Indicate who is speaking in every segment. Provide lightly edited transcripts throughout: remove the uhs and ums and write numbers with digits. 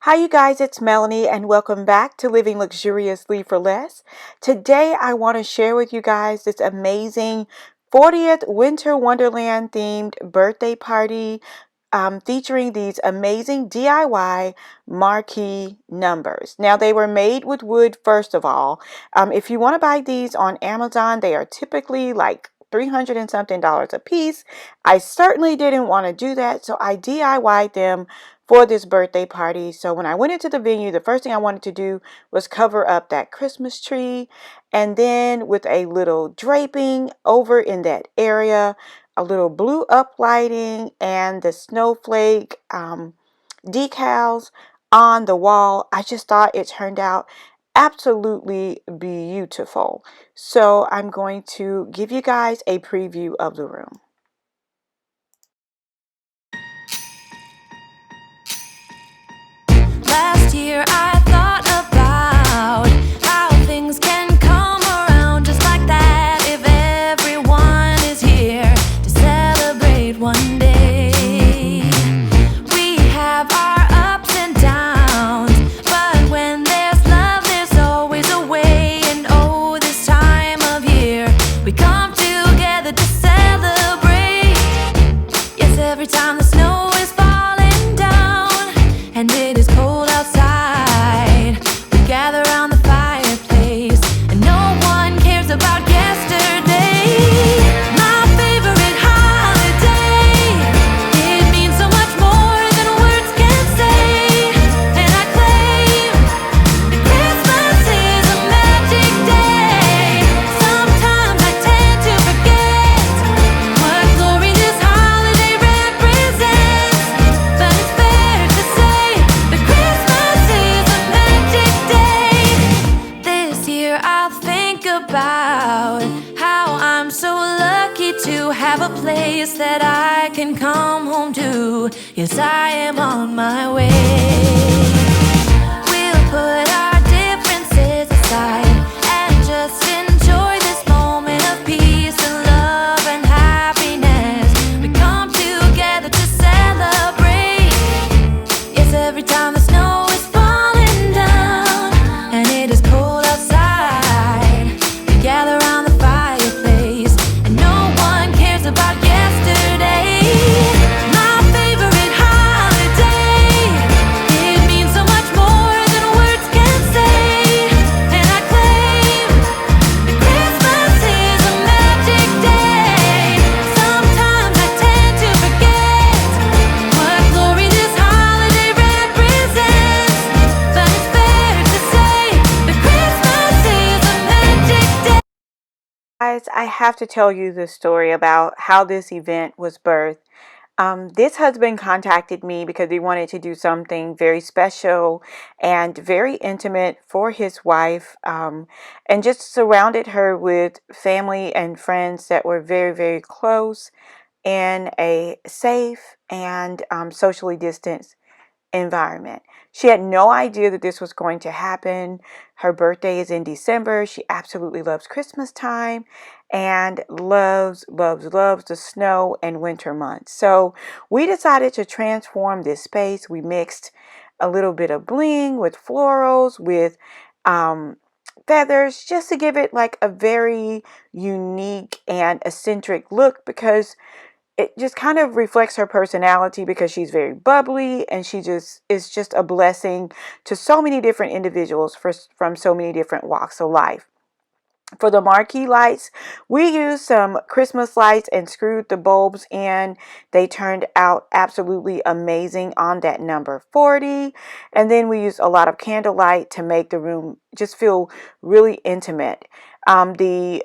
Speaker 1: Hi you guys, it's Melanie and welcome back to Living Luxuriously for Less. Today I want to share with you guys this amazing 40th Winter Wonderland themed birthday party featuring these amazing DIY marquee numbers. Now they were made with wood first of all. If you want to buy these on Amazon, they are typically like $300 and something a piece. I certainly didn't want to do that, so I DIY'd them for this birthday party. So when I went into the venue, the first thing I wanted to do was cover up that Christmas tree, and then with a little draping over in that area, a little blue up lighting, and the snowflake decals on the wall. I just thought it turned out absolutely beautiful. So I'm going to give you guys a preview of the room.
Speaker 2: Last year I thought about how things can come around just like that if everyone is here to celebrate one day. We have our ups and downs, but when there's love there's always a way. And oh, this time of year we come together to celebrate. Yes, every time the snow is falling down and it is cold outside, we gather around the fireplace and no one cares about yesterday. My favorite holiday, it means so much more than words can say. And I claim that Christmas is a magic day. Sometimes I tend to forget what glory this holiday represents, but it's fair to say that Christmas is a magic day. This year I'll think about how I'm so lucky to have a place that I can come home to. Yes, I am on my way. We'll put our differences aside and just enjoy this moment of peace and love and happiness. We come together to celebrate. Yes, every time the snow is falling down and it is cold outside, we gather around the fireplace and no one cares about yesterday. My favorite holiday, it means so much more than words can say. And I claim that Christmas is a magic day. Sometimes I tend to forget what glory this holiday represents, but it's fair to say that Christmas is a magic day.
Speaker 1: Guys, I have to tell you the story about how this event was birthed. This husband contacted me because he wanted to do something very special and very intimate for his wife, and just surrounded her with family and friends that were very, very close in a safe and socially distanced environment. She had no idea that this was going to happen. Her birthday is in December. She absolutely loves Christmas time and loves the snow and winter months. So we decided to transform this space. We mixed a little bit of bling with florals, with feathers, just to give it like a very unique and eccentric look, because it just kind of reflects her personality, because she's very bubbly and she just is just a blessing to so many different individuals from so many different walks of life. For the marquee lights, we used some Christmas lights and screwed the bulbs in. They turned out absolutely amazing on that number 40. And then we used a lot of candlelight to make the room just feel really intimate. The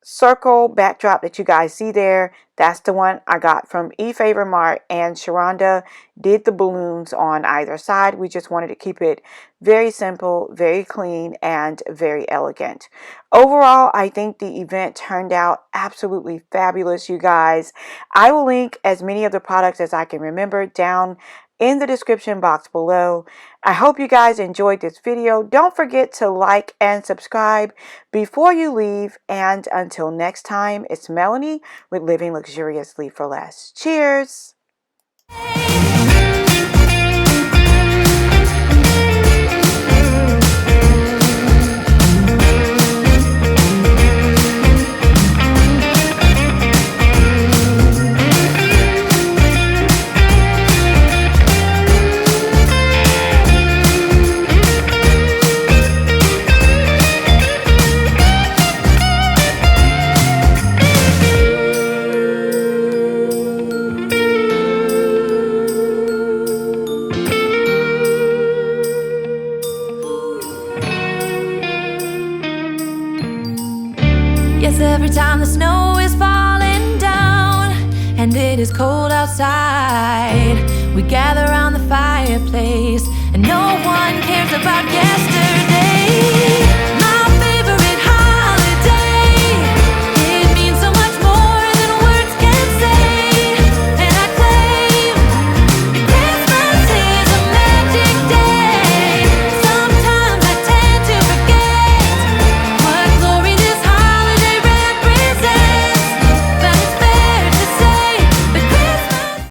Speaker 1: circle backdrop that you guys see there, that's the one I got from eFavor Mart, and Sharonda did the balloons on either side. We just wanted to keep it very simple, very clean, and very elegant. Overall, I think the event turned out absolutely fabulous, you guys. I will link as many of the products as I can remember down in the description box below. I hope you guys enjoyed this video. Don't forget to like and subscribe before you leave. And until next time, it's Melanie with Living Luxuriously for Less. Cheers!
Speaker 2: time the snow is falling down and it is cold outside, we gather around the fireplace and no one cares about yesterday.